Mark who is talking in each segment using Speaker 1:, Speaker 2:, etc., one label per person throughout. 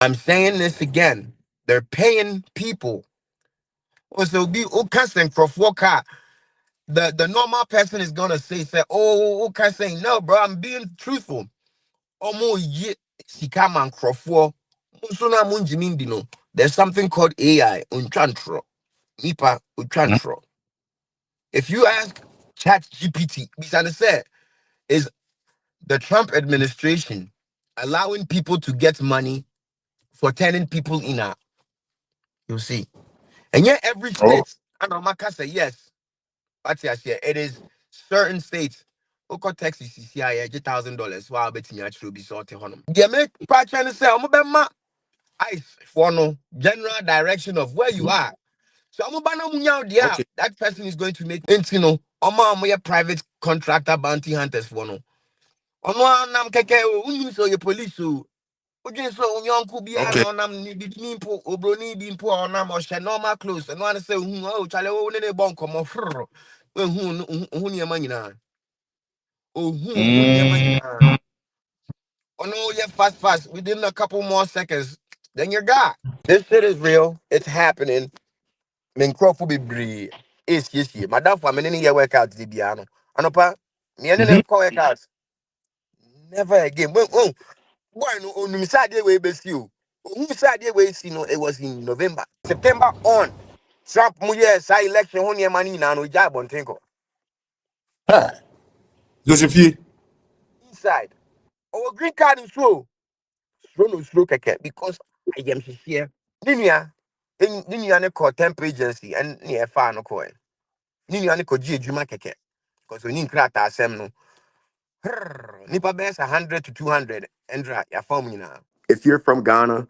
Speaker 1: I'm saying this again. They're paying people. So be casting for 4K. The normal person is gonna say, oh, okay, saying no, bro. I'm being truthful. Omo ye sika man crofo. Musuna munjimindi no. There's something called AI unchantro. Nipa unchantro. If you ask Chat GPT, say is the Trump administration allowing people to get money for turning people in a you see. And yet every
Speaker 2: Oh.
Speaker 1: state, and Amaka say yes. But yes, yeah, it is certain states. Oko Texas is here, $1,000. Wow, bet me actually be sorted honum. Yeah, make part trying to say, I'm a ice for no general direction of where you are. So I'm about
Speaker 2: Okay.
Speaker 1: that person is going to make you know, private contractor bounty hunters for no. Omo nam keke unu so your police so Ojin so uncle be
Speaker 2: Okay.
Speaker 1: no nam ni mpo obroni bi mpo onam o normal clothes and one say oh chale wo ne bon komo frr we hu ne ma nyina oh hu ne ma
Speaker 2: Mm.
Speaker 1: nyina ono yeah fast within a couple more seconds then you're God. This shit is real. It's happening. Men crofo be bree. Yes. Madam for me ne workout di bia no. Anopa me ne
Speaker 2: Mm-hmm.
Speaker 1: call workout. Never again. Oh, boy no onum sade we be see o. Who sade we see no it was in November. September on. Trump mu yes election ho ne mani na no ja bontenko.
Speaker 2: Ah. Josephine.
Speaker 1: Inside. Our green card is slow keke because I am here. Ninia Ninia ne call temp agency and near far no ko. Ninia ne ko ji adwuma keke. Because when you krata asem no. Nipa best 100 to 200 Endra ya form now. If you're from Ghana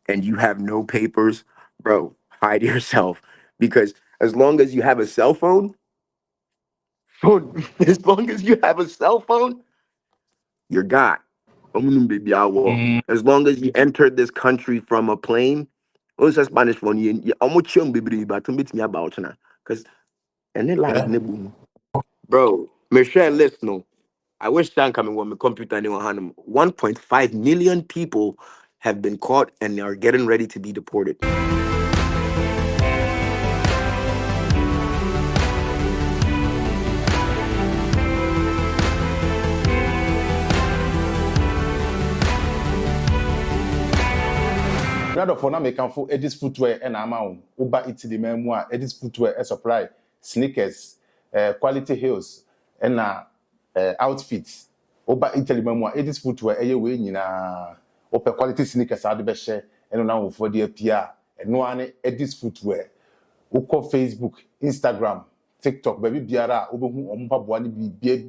Speaker 1: and you have no papers, bro, hide yourself because as long as you have a cell as long as you have a cell phone, you're God. Baby,
Speaker 2: Mm.
Speaker 1: as long as you entered this country from a plane, what's that Spanish one? You almost young baby, but to meet me about now. Because and then live
Speaker 2: Yeah.
Speaker 1: nibu. Bro, Michelle, listen. I wish time coming when my computer anyone hand 1.5 million people have been caught and are getting ready to be deported.
Speaker 2: Rather for now, make for Edis footwear and amount. Uber Italy memoir, Edis footwear a supply, sneakers, quality heels, and outfits. Uber Italy memoir, Edis footwear, a way in open quality sneakers are the best share, and now for the PR, and no one Edis footwear. Uko Facebook, Instagram, TikTok, baby biara, obehu ompa boani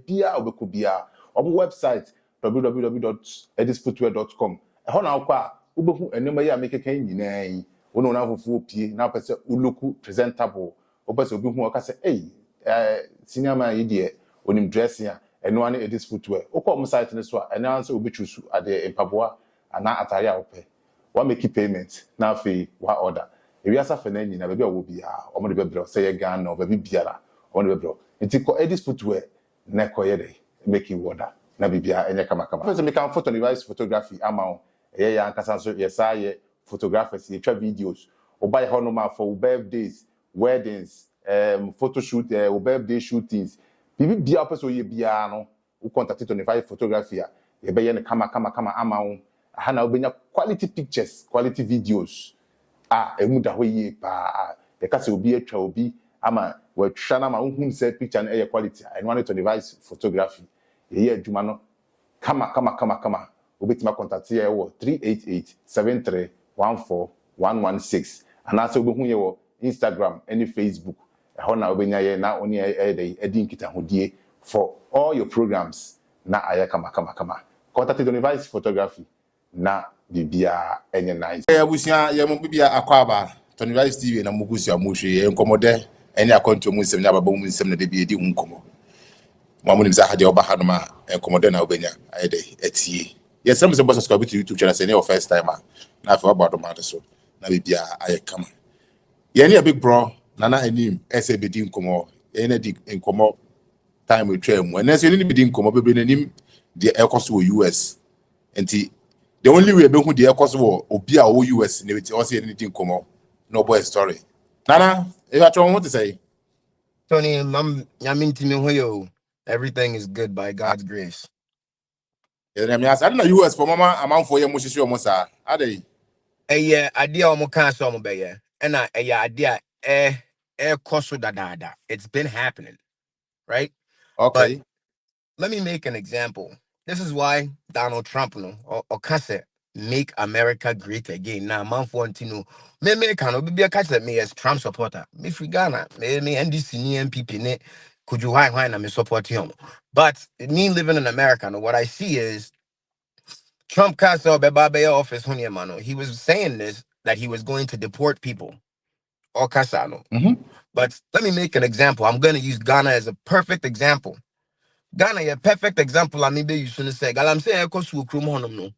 Speaker 2: bia obeku bia. Omo website www.edisfootwear.com. Ehona na kwa obehu enema ya mekeka nyina yi. Ono na fufu opie na pese uluku presentable. Opese obehu okase senior man yi de onim dressing a eno ane Edis Footwear. Uko omo site ne so a eno anse obi chusu ade empaboa ana atare a ope. Wa make payment na afi wa order. Ewiasa fena nyina baby a wo bia omo de bebre say Ghana o baby biara omo de bebre nti ko Edis Footwear na ko ye dey make you order na bibia enye kama first me can photo device photography amount ye ya nkasa so ye sa ye photographers ye twa videos o buy ho no ma for birthdays weddings photo shoot birthday shootings bibi bia person ye bia no wo contact 25 photography a ye be ye ne kama amount aha na obenya quality pictures quality videos emu da ho yie pa ye ka se obi atwa obi ama watwa na ma unhun se picture na e quality and one to device photography ye adwuma no kama obetima contact ye wo 38873141116 ana se obehu ye wo Instagram and Facebook ho na obenya ye na oni edi nkita hodie for all your programs na aye kama contact the device photography na bibia enye nice busia ye mo bibia akwaba to device TV na mugusia mo hwe ye nkomode enye akonto mu nsem na baba mu nsem na de bi edi nkomo mamunim za hade oba hanoma nkomode na obenya ayede etie yes some say subscribe to YouTube channel say your first time na afa about do ma so na bibia aye kama ye ne big bro nana anim ese bedi nkomo ye na di nkomo time we twa mu na so ni bedi nkomo bebe nanim de ekoso US enti the only way be who the cause wo obi a wo US na we also anything come no boy story nana if I try what to say
Speaker 1: Tony, everything is good by God's grace.
Speaker 2: I mean, I don't US for mama amount for your mushy almost are they
Speaker 1: Yeah, idea omo kan so omo be yeah. And idea koso da. It's been happening, right? But
Speaker 2: okay
Speaker 1: let me make an example. This is why Donald Trump no or kase make America great again. Now man for to know me can be a catch me as Trump supporter. Me free Ghana, me NDC ni MPP ne could you why na me support him. But me living in America, no, what I see is Trump Castle Bebabe office Hunyamano. He was saying this that he was going to deport people or Casano.
Speaker 2: mhm
Speaker 1: But let me make an example. I'm going to use Ghana as a perfect example. Ghana, a perfect example. I mean, you shouldn't say, I'm saying, I cost you no.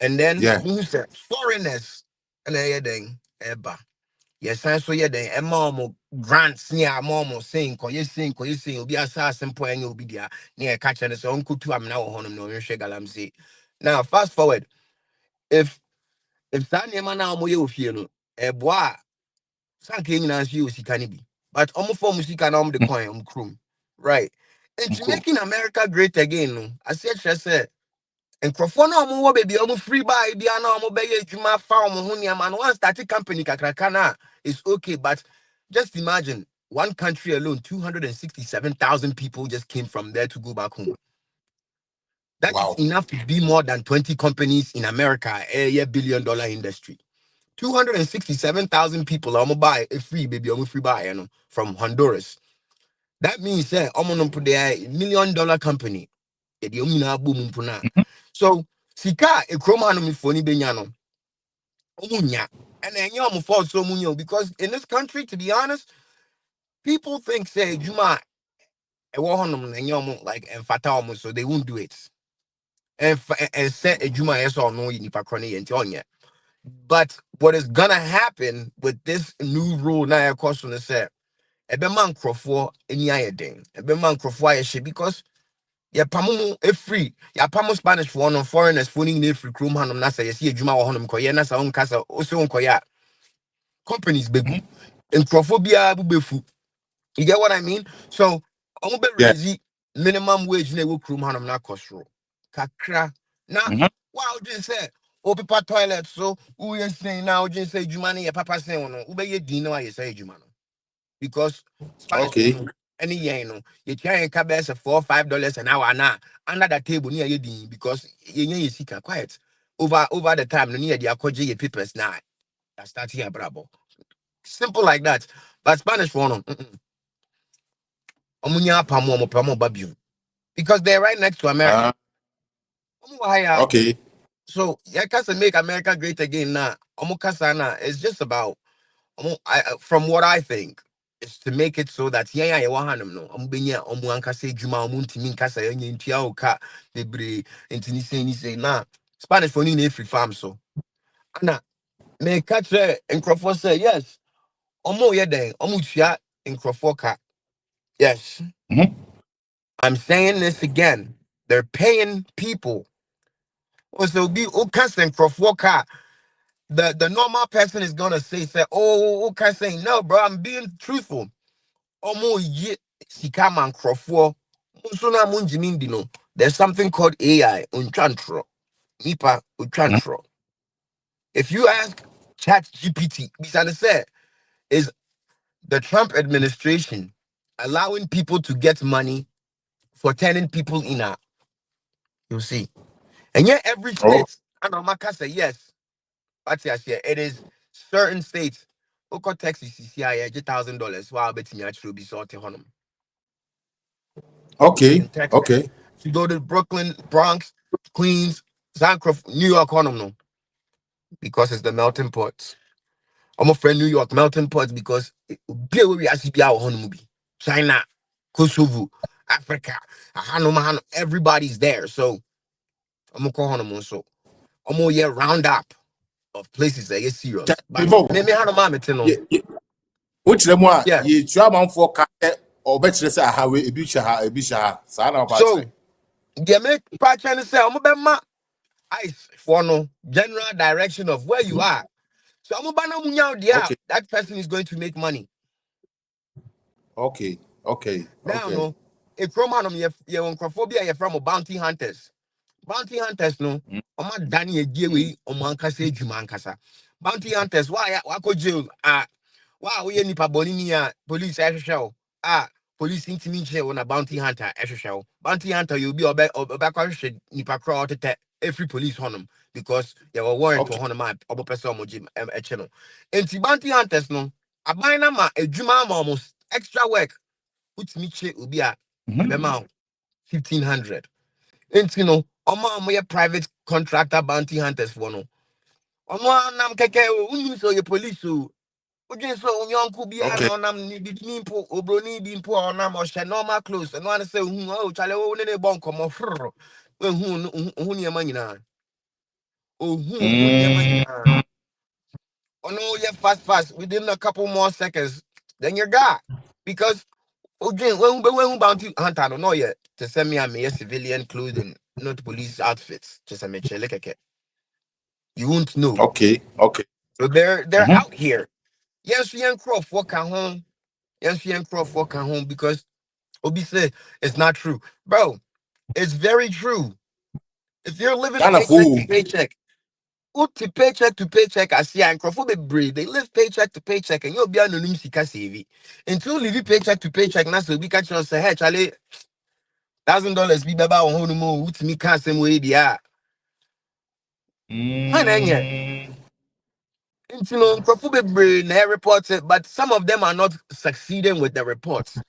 Speaker 1: And then,
Speaker 2: yeah
Speaker 1: who said foreigners and a thing, eba. Yes, I saw you then, a mom grants near mom saying, you sing, will be assassin point, you'll be there near catching his uncle to am now on him, no, Galam say. Now, fast forward, if Sanya Mana Moyo Fiano, a bois, Sanking as you, she can be. But almost for music and the coin, crew. Right. And to
Speaker 2: cool
Speaker 1: making America great again, no, I said, and Crofona mo baby almost free buy Biana mo be juma farm hunia man one started company kakrakana is okay, but just imagine one country alone, 267,000 people just came from there to go back home. That is
Speaker 2: wow
Speaker 1: enough to be more than 20 companies in America, a $1 billion industry. 267,000 people almost buy a free baby almost free buy from Honduras. That means almost put their $1 million company. So sika e kroma no me foni benya no omunya and then you fault so munyo because in this country to be honest people think say juma e wo honom na nyom like enfata omo so they won't do it and say a juma yes or no nipa krone yenti onye. But what is gonna happen with this new rule now of course on say ebe man crofo eni ayeden ebe man crofo ayehye because yeah, pamu a free. Yeah, pamu Spanish for one foreigners phoning in free chrome hanum nasa. You see a juma or honum koya nasa on casa also on koya companies begu and crophobia bubefu. You get what I mean? So I'm be
Speaker 2: yeah
Speaker 1: raise minimum wage ne wo chrome hanum na kosro. Kakra na
Speaker 2: mhm
Speaker 1: wow just say oh paper toilet so who you saying now just say jumani ya papa say no ube ye din no say jumano because Spanish for
Speaker 2: okay
Speaker 1: no any yen no you try and cabes $4 or $5 an hour now under the table near you because you seek quiet over the time no near the akwaji your papers now that start here bravo simple like that but Spanish for no omunya pamo mo pamo babu because they're right next to America.
Speaker 2: uh
Speaker 1: Omu wahaya.
Speaker 2: okay
Speaker 1: So yeah can make America great again now omu kasa na it's just about from what I think, is to make it so that yeah, you want him no. Benya anka say juma ntimi nka say nya ntua oka bebre ntini say na Spanish for ni free farm so. Ana me catch nkrofo say yes. Ye den tua nkrofo ka. Yes.
Speaker 2: mhm
Speaker 1: I'm saying this again. They're paying people. So be cast nkrofo ka. The normal person is gonna say, oh, okay, saying no, bro. I'm being truthful. Omo ye sika man crofo so na munjimi di no there's something called AI unchantro nipa
Speaker 2: mhm
Speaker 1: unchantro. If you ask chat GPT bisane say is the Trump administration allowing people to get money for turning people in a you see and yet every
Speaker 2: oh
Speaker 1: state and Omaka say yes but yes yeah it is certain states Oko Texas CCI $1,000 while betting actually be sorted honum
Speaker 2: okay
Speaker 1: in Texas.
Speaker 2: okay
Speaker 1: If you go to Brooklyn, Bronx, Queens, Zancroft, New York, on them, no, because it's the melting pot. I'm a friend New York melting pot because be where we actually be our home movie. China, Kosovo, Africa, everybody's there. So I'm gonna call on them so I'm gonna get roundup of places that get serious. But
Speaker 2: before
Speaker 1: maybe I don't mind it, no.
Speaker 2: wokyerɛ mu a
Speaker 1: Yes.
Speaker 2: yɛtua amanfoɔ ka sɛ ɔbɛkyerɛ sɛ aha ebi hyɛ ha ebi hyɛ ha saa na ɔba akyerɛ
Speaker 1: So, get me part trying to say I'm a bema. ICE for no general direction of where you are. So I'm about there.
Speaker 2: Okay.
Speaker 1: That person is going to make money.
Speaker 2: Okay. Okay.
Speaker 1: Now
Speaker 2: Okay.
Speaker 1: no, a chromanum you uncophobia you're from bounty hunters. Bounty hunters no,
Speaker 2: Mm.
Speaker 1: oma Danny a gateway on mankasa jumankasa. Bounty hunters, why go jail? Wow, we nipa boninia police show. Police intimidate on a bounty hunter show. Bounty hunter you'll be obe nipa crowd to every police honum because there were warrant to
Speaker 2: Okay.
Speaker 1: honum obo person mo jim channel. Enti bounty hunters no, abina ma a juma almost extra work which me che will be a
Speaker 2: Mhm.
Speaker 1: bema 1,500. Enti no, omo private contractor bounty hunters for no. Omo nam keke o unu so ye police o. Oje so onyanko bia
Speaker 2: Okay.
Speaker 1: na onam ni bi mpo obroni bi mpo a onam o hye normal clothes no an say hu o chale o ne ne bon komo frr. We hu ne ma nyina. O hu ne ma
Speaker 2: Mm.
Speaker 1: nyina. Ono ye fast within a couple more seconds then you're God because oje when bounty hunter no yet to send me a civilian clothing not police outfits to send me chele keke. You won't know.
Speaker 2: Okay. Okay.
Speaker 1: So they're
Speaker 2: Mhm.
Speaker 1: out here. Yes, we ain't cross for home. Yes, we ain't cross for home because Obi said it's not true. Bro, it's very true. If you're living
Speaker 2: Ghana
Speaker 1: paycheck to
Speaker 2: fool.
Speaker 1: paycheck, to paycheck to paycheck, I see and be breed. They live paycheck to paycheck and you'll be on the sika save. Until you live paycheck to paycheck, now so we catch us say, hey, Charlie, $1,000 be baba on home more, which me can't same way they are.
Speaker 2: Mm.
Speaker 1: You know, be breed, they report it, but some of them are not succeeding with the reports.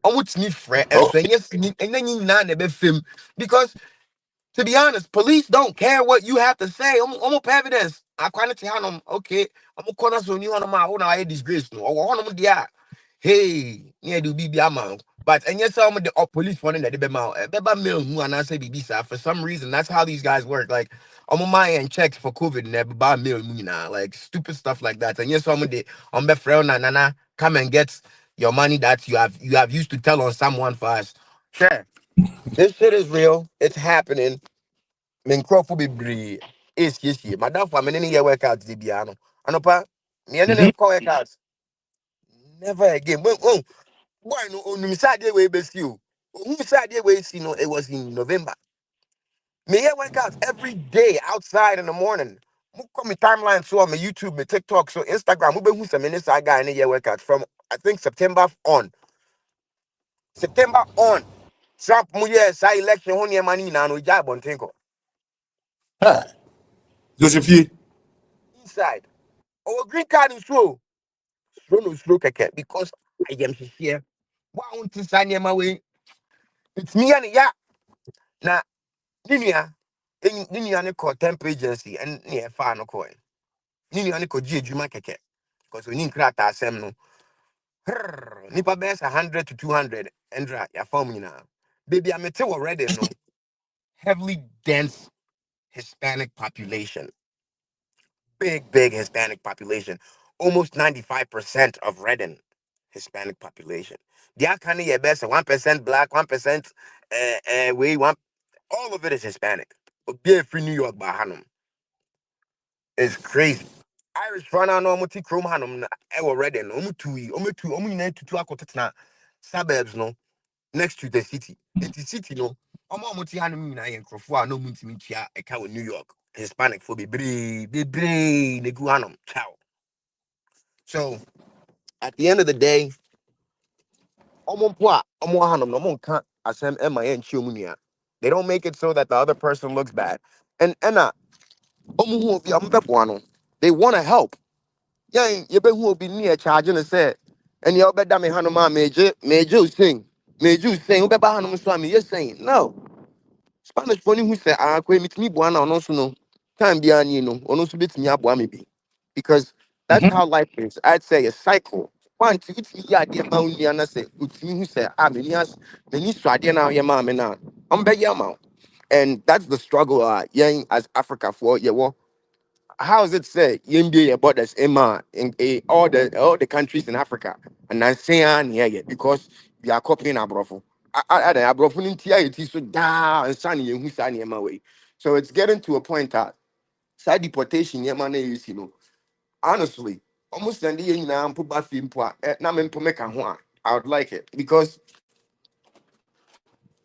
Speaker 1: What's me fret and so
Speaker 2: Okay.
Speaker 1: yes, and then you not a bit film because to be honest, police don't care what you have to say. I'm evidence. I can't tell them, okay, I'm a corner so you on my own I disgrace no or one of the hey, near do be amount. But and yes, some of the police running that they be mount. Beba mail who and I say BB sir. For some reason, that's how these guys work. Like I'm on my end checks for COVID and they buy mail now, like stupid stuff like that. And yes, some of the be friend and nana come and get your money that you have used to tell on someone for us. Sure. This shit is real. It's happening. Me nkurɔfo bebree ɛsiesie madamfo a me ne no yɛ workout de bia no anɔpa meɛne ne
Speaker 2: Mhm.
Speaker 1: nkɔ workout never again boy no onim sɛ adeɛ wei bɛsi o ohun sɛ adeɛ wei si no it was in November meyɛ workout every day outside in the morning mokɔ me timeline so on my YouTube me TikTok so Instagram wobɛhu sɛ me ne saa guy ne yɛ workout from I think September on Trump mu yɛ saa election ho nneɛma no nyinaa no ogya abɔnten kɔ
Speaker 2: Ah. Josephine.
Speaker 1: inside ɔwɔ green card nso o slow no slow keke because I am here. Why won't you sign my way? It's me and ya na ninia ninia ne call temp agency and near far no coin. Ninia ne ko ji ejuma keke because we need krata asem no. Nipa best 100 to 200 endra ya form now. Baby, I'm already no heavily dense Hispanic population. Big Hispanic population. Almost 95% of Redden Hispanic population. They are kind of your best 1% black, 1% way, one all of it is Hispanic. But be free New York by Hanum. It's crazy. Irish run on almost chrome Hanum ever Redden, almost two akotana suburbs no next to the city. It's the city no. Almost Hanum in Crofua, no Muntimintia, a cow in New York. Hispanic for be brave, the Guanum, cow. So at the end of the day, they don't make it so that the other person looks bad. And they want to help. Yeah, you be who be near charging and say, and you bet me hanuma major sing, ube ba hanum swami, you're saying no. Spanish funny who say kwe mit me buana or no so no time behind you know or no so bit me up me because that's
Speaker 2: Mhm.
Speaker 1: how life is. I'd say a cycle. One to it's me yeah dear mountain and I say with me who say many has many stradia now your mom and now I'm be your mouth. And that's the struggle young as Africa for yeah well how is it say NBA borders in all the countries in Africa and I say yeah because we are copying our brother. I abrɔfo no ntia yɛ ti so daa nsa ne yɛhu saa nneɛma wei So it's getting to a point that side deportation, yeah, man, is, honestly, almost the end now, put back in na me make a one. I would like it because,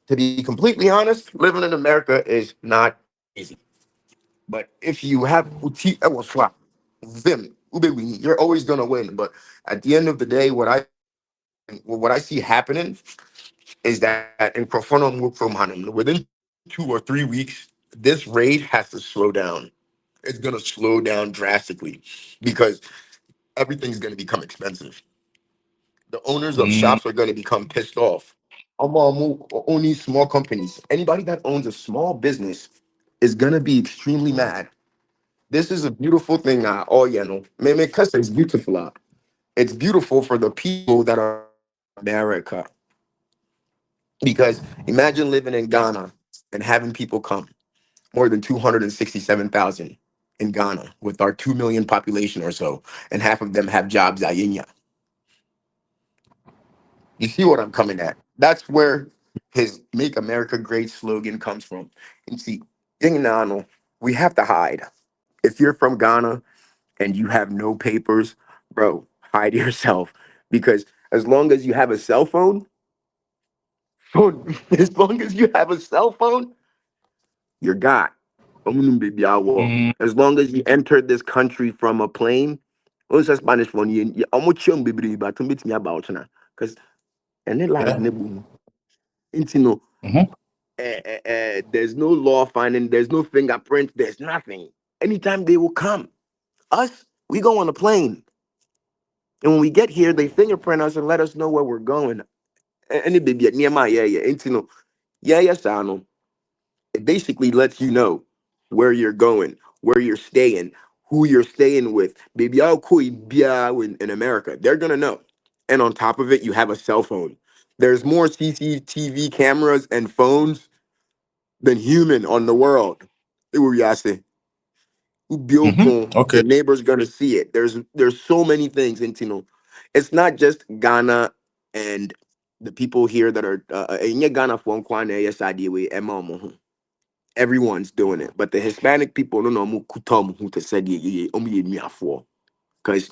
Speaker 1: to be completely honest, living in America is not easy. But if you have uti swap them, you're always gonna win. But at the end of the day, what I see happening is that in Profono move from Hanum, within 2 or 3 weeks, this rate has to slow down. It's gonna slow down drastically because everything's gonna become expensive. The owners of
Speaker 2: Mm.
Speaker 1: shops are gonna become pissed off. Only small companies. Anybody that owns a small business is gonna be extremely mad. This is a beautiful thing. Oh yeah, no, me cuss is beautiful. It's beautiful for the people that are in America because imagine living in Ghana and having people come more than 267,000 in Ghana with our 2 million population or so, and half of them have jobs. You see what I'm coming at? That's where his "Make America Great" slogan comes from. And see, in Ghana, we have to hide. If you're from Ghana and you have no papers, bro, hide yourself because as long as you have a cell phone, as long as you have a cell phone, you're got.
Speaker 2: Mm.
Speaker 1: As long as you entered this country from a plane, also Spanish phone, you almost but to meet me about now. Because and then land
Speaker 2: Yeah.
Speaker 1: nebu. You
Speaker 2: Mm-hmm.
Speaker 1: there's no law finding, there's no fingerprint, there's nothing. Anytime they will come, us, we go on a plane. And when we get here, they fingerprint us and let us know where we're going. Any baby at near my yeah. Yeah, yes, I know. It basically lets you know where you're going, where you're staying, who you're staying with. Baby, I'll call you in America. They're gonna know. And on top of it, you have a cell phone. There's more CCTV cameras and phones than human on the world. It will say
Speaker 2: Mm-hmm.
Speaker 1: the
Speaker 2: Okay.
Speaker 1: neighbor's gonna see it. There's so many things, and it's not just Ghana and the people here that are in Ghana for yes idea we everyone's doing it. But the Hispanic people no no mu kutom who to said because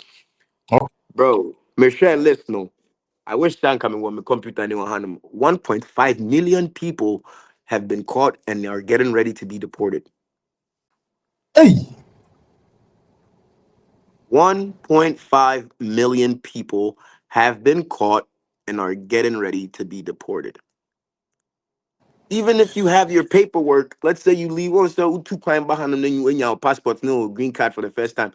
Speaker 2: Okay.
Speaker 1: bro, Michelle list no. I wish time coming when my computer anyone hand 1.5 million people have been caught and are getting ready to be deported.
Speaker 2: Hey.
Speaker 1: 1.5 million people have been caught and are getting ready to be deported. Even if you have your paperwork, let's say you leave or so two crime behind and then you in your passport, no green card for the first time.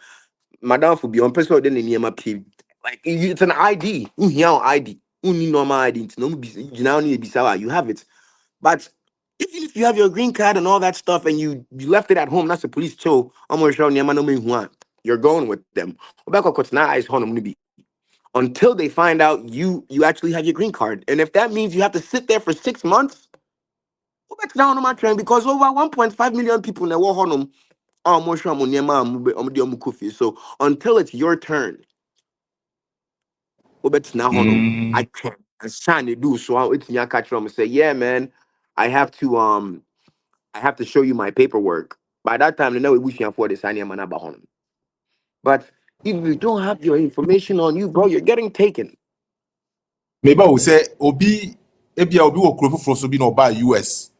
Speaker 1: Madam will be on person then in my P. Like it's an ID. ID. Normal ID. You now need to you have it. But even if you have your green card and all that stuff and you left it at home, that's a police show. I'm gonna show you're going with them. Until they find out you actually have your green card. And if that means you have to sit there for 6 months, well, that's down on my train because over 1.5 million people in the war so until it's your turn, well, that's now I
Speaker 2: Mm.
Speaker 1: can't sign to do so it's catch them and say, yeah, man, I have to I have to show you my paperwork. By that time, they know we wish you for the sign man about him. But if you don't have your information on you, bro, you're getting taken.
Speaker 2: Maybe I will say Obi Ebia Obi will crop for so be no buy US.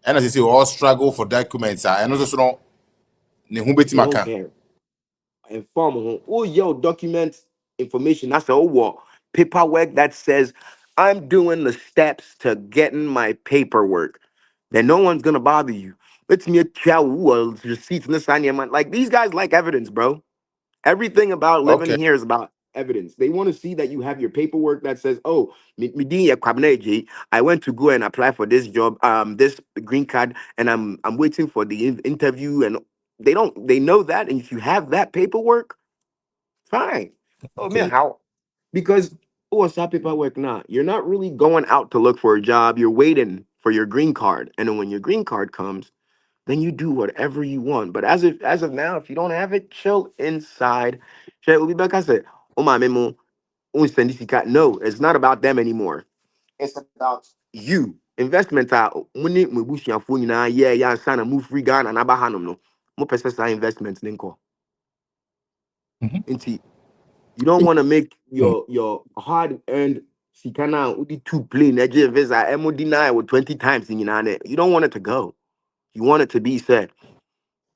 Speaker 2: And as I say, all struggle for documents. And also no ne ho beti
Speaker 1: They don't
Speaker 2: maka.
Speaker 1: care. Inform who yo document information. That's a what paperwork that says I'm doing the steps to getting my paperwork. Then no one's gonna bother you. It's me a chow receipts in this man. Like these guys like evidence, bro. Everything about living
Speaker 2: Okay.
Speaker 1: here is about evidence. They want to see that you have your paperwork that says, "Oh, I went to go and apply for this job, this green card, and I'm waiting for the interview." And they don't. They know that, and if you have that paperwork, fine. Oh man,
Speaker 2: Okay.
Speaker 1: how? Because what's that paperwork now? You're not really going out to look for a job. You're waiting for your green card, and then when your green card comes, then you do whatever you want. But as of now, if you don't have it, chill inside. Chill, we like I said, oh my memo, no, it's not about them anymore. It's about you. investment a muni mebusuafo nyinaa yɛ yɛ ansa na mu free Ghana na aba hanom no mo pɛ sɛ saa investment ne nkɔ
Speaker 2: Mhm.
Speaker 1: nti you don't want to make your hard earned sika na wodi two plane ɛgye visa ɛmo deny with 20 times nyinaa ne you don't want it to go. You want it to be said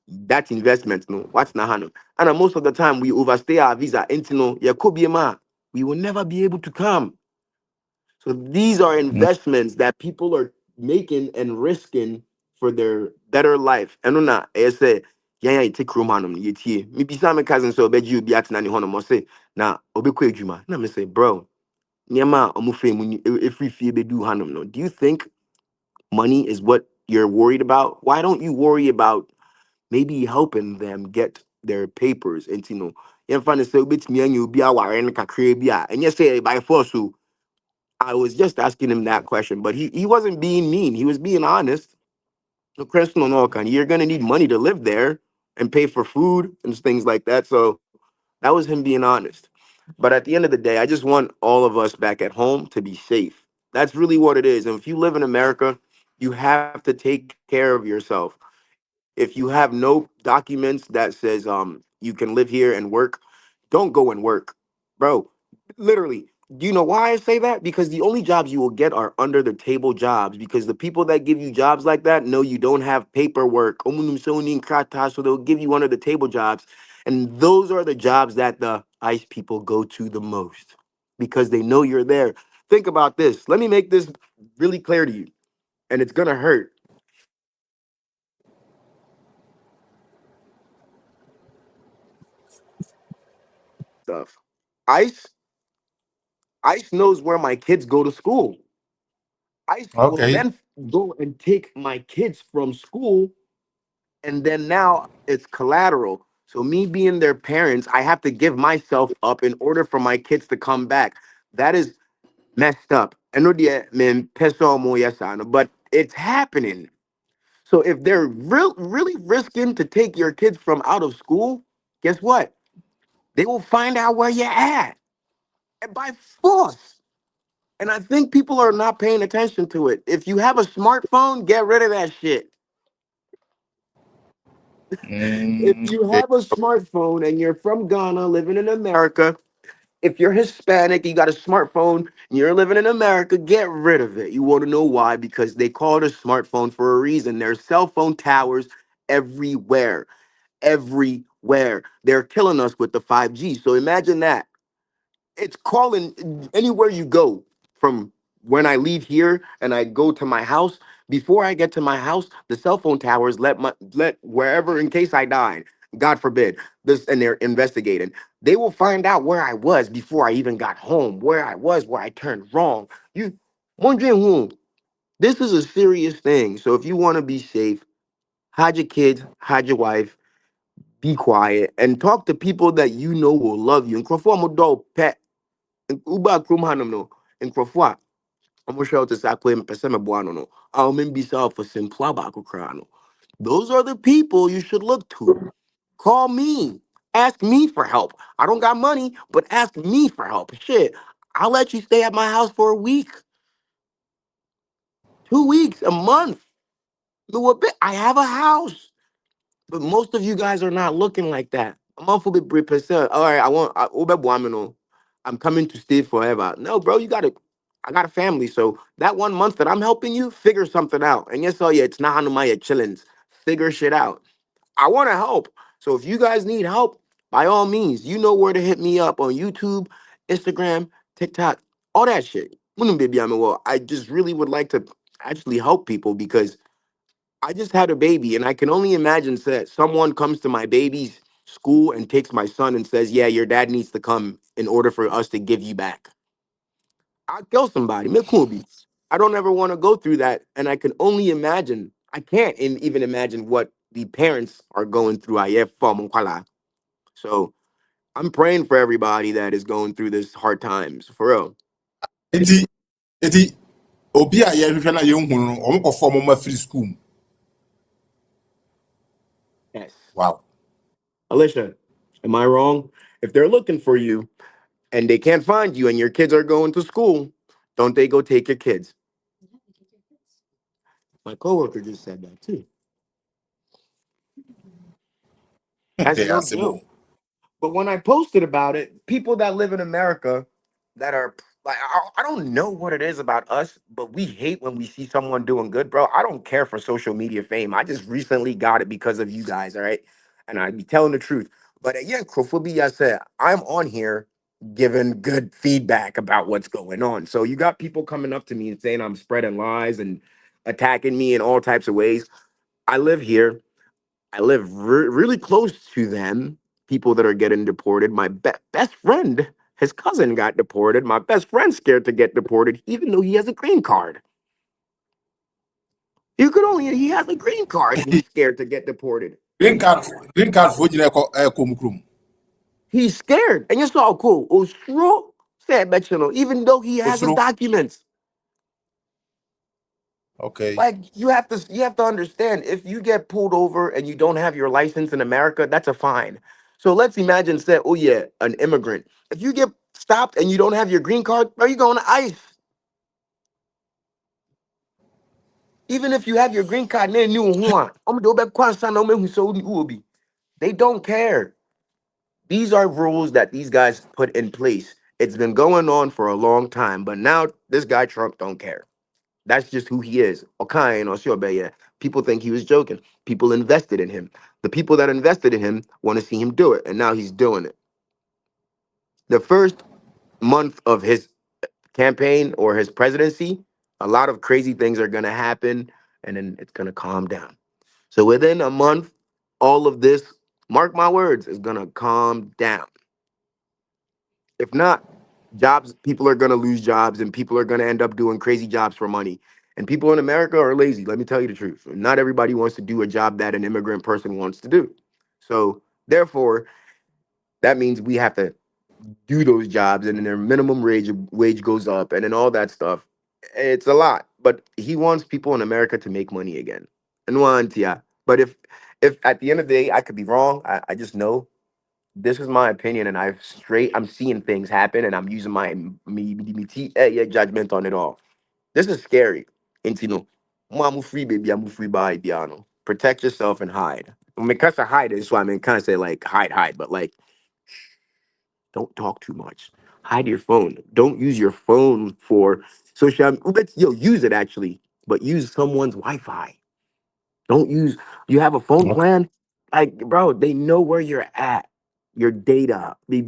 Speaker 1: that investment no what's na hanom and most of the time we overstay our visa into no yɛkɔ we will never be able to come. So these are investments that people are making and risking for their better life. And na I say, yeah, yeah, take room on them. You me be some cousin so beg you be at nani hono say na obi juma. Na me say, bro, nyama omufe mu if we fee be do hanum no. Do you think money is what you're worried about? Why don't you worry about maybe helping them get their papers and you know, you find say bit me and you be aware and kakre bia and you say by force so I was just asking him that question, but he wasn't being mean. He was being honest. No question on all kind. You're gonna need money to live there and pay for food and things like that. So that was him being honest. But at the end of the day, I just want all of us back at home to be safe. That's really what it is. And if you live in America, you have to take care of yourself. If you have no documents that says you can live here and work, don't go and work. Bro, literally. Do you know why I say that? Because the only jobs you will get are under the table jobs because the people that give you jobs like that know you don't have paperwork. So they'll give you under the table jobs. And those are the jobs that the ICE people go to the most because they know you're there. Think about this. Let me make this really clear to you, and it's going to hurt. Stuff. ICE ICE knows where my kids go to school. ICE will
Speaker 2: Okay.
Speaker 1: then go and take my kids from school, and then now it's collateral. So me being their parents, I have to give myself up in order for my kids to come back. That is messed up. I know the man peso mo yesano, but it's happening. So if they're really risking to take your kids from out of school, guess what? They will find out where you're at and by force. And I think people are not paying attention to it. If you have a smartphone, get rid of that shit. If you
Speaker 2: Okay.
Speaker 1: have a smartphone and you're from Ghana, living in America, if you're Hispanic, you got a smartphone, and you're living in America, get rid of it. You want to know why? Because they call it a smartphone for a reason. There's cell phone towers everywhere. Everywhere. They're killing us with the 5G. So imagine that. It's calling anywhere you go from when I leave here and I go to my house. Before I get to my house, the cell phone towers let wherever in case I died, God forbid, this and they're investigating. They will find out where I was before I even got home, where I was, where I turned wrong. You wondering who? This is a serious thing. So if you want to be safe, hide your kids, hide your wife, be quiet, and talk to people that you know will love you. And pet uba krom hanom no nkurɔfoɔ a ɔmohwɛ wo te sɛ akɔyɛ mpɛ sɛ meboa no no a ɔmembisa wo for simple baako koraa no those are the people you should look to. Call me, ask me for help. I don't got money, but ask me for help. Shit, I'll let you stay at my house for a week, 2 weeks, a month. No, a bit. I have a house. But most of you guys are not looking like that. I'm off a bit percent. All right, I'm coming to stay forever. No, bro, you gotta. I got a family, so that 1 month that I'm helping you, figure something out. And yes, oh yeah, it's not Hanumaya chillins. Figure shit out. I want to help. So if you guys need help, by all means, you know where to hit me up on YouTube, Instagram, TikTok, all that shit. Baby, I just really would like to actually help people because I just had a baby, and I can only imagine that someone comes to my baby's school and takes my son and says, "Yeah, your dad needs to come in order for us to give you back." I'd kill somebody. Me kubi. I don't ever want to go through that, and I can only imagine. I can't even imagine what the parents are going through. So I'm praying for everybody that is going through this hard times, for real.
Speaker 2: Enti enti obi a yɛhwehwɛ na yɛnhu no ɔmo kɔfɔ ɔmo ma free school mu.
Speaker 1: Yes.
Speaker 2: Wow.
Speaker 1: Alicia, am I wrong? If they're looking for you and they can't find you and your kids are going to school, don't they go take your kids? My coworker just said that too. That's no
Speaker 2: Asemo.
Speaker 1: joke. But when I posted about it, people that live in America that are like, I don't know what it is about us, but we hate when we see someone doing good, bro. I don't care for social media fame. I just recently got it because of you guys, all right? And I be telling the truth. But yeah, Crophobia said, I'm on here giving good feedback about what's going on. So you got people coming up to me and saying I'm spreading lies and attacking me in all types of ways. I live here. I live really close to them, people that are getting deported. My best friend, his cousin got deported. My best friend's scared to get deported, even though he has a green card. He has a green card and he's scared to get deported.
Speaker 2: Green card for you komukrum.
Speaker 1: He's scared. And you saw cool. Osro said, even though he has his
Speaker 2: Osro.
Speaker 1: documents.
Speaker 2: Okay.
Speaker 1: Like you have to understand, if you get pulled over and you don't have your license in America, that's a fine. So let's imagine say, oh yeah, an immigrant. If you get stopped and you don't have your green card, are you going to ICE? Even if you have your green card, they don't care. These are rules that these guys put in place. It's been going on for a long time, but now this guy Trump don't care. That's just who he is. Okay, or sure, but yeah, people think he was joking. People invested in him. The people that invested in him want to see him do it, and now he's doing it. The first month of his campaign or his presidency, a lot of crazy things are going to happen, and then it's going to calm down. So within a month, all of this, mark my words, is going to calm down. If not, jobs, people are going to lose jobs and people are going to end up doing crazy jobs for money. And people in America are lazy. Let me tell you the truth. Not everybody wants to do a job that an immigrant person wants to do. So, therefore, that means we have to do those jobs and then their minimum wage goes up and then all that stuff. It's a lot. But he wants people in America to make money again. And want, yeah. But if at the end of the day I could be wrong, I just know this is my opinion, and I'm seeing things happen, and I'm using my yeah, judgment on it all. This is scary. And you know, I'm free, baby. I'm free by Diano. Protect yourself and hide. I mean, because I hide is why I mean, kind of say like hide, but like don't talk too much. Hide your phone. Don't use your phone for social. Use it actually, but use someone's Wi-Fi. Don't use, you have a phone
Speaker 2: Okay.
Speaker 1: plan? Like, bro, they know where you're at. Your data. They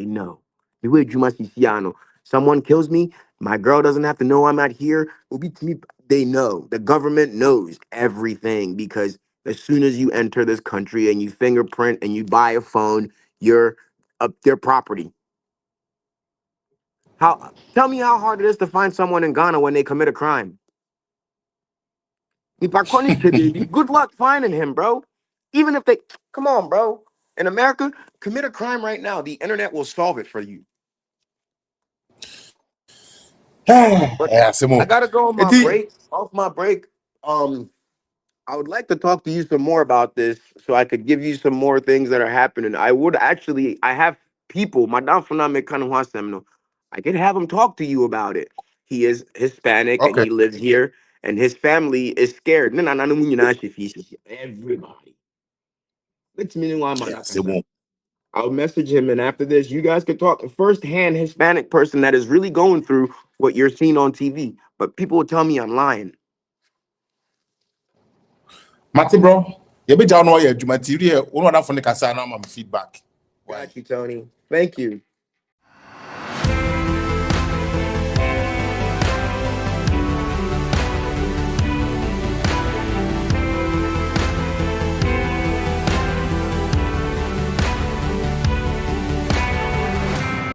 Speaker 1: know. The way you must see, someone kills me, my girl doesn't have to know I'm out here. They know. The government knows everything because as soon as you enter this country and you fingerprint and you buy a phone, you're up their property. How tell me how hard it is to find someone in Ghana when they commit a crime. If Iconic baby, good luck finding him, bro. Even if they come on, bro. In America, commit a crime right now. The internet will solve it for you. But I
Speaker 2: Asemo.
Speaker 1: gotta go on my
Speaker 2: Eti.
Speaker 1: break. Off my break. Um, I would like to talk to you some more about this so I could give you some more things that are happening. I have people, Madame Funame Kanawasem, I could have him talk to you about it. He is Hispanic and
Speaker 2: Okay.
Speaker 1: he lives here, and his family is scared. Everybody. It's meaning why
Speaker 2: Asemo.
Speaker 1: I'll message him, and after this, you guys can talk. First-hand Hispanic person that is really going through what you're seeing on TV. But people will tell me I'm lying.
Speaker 2: Mati bro. You be down all your jumatiri. One of them for the kasa na feedback. Why?
Speaker 1: Got you, Tony. Thank you.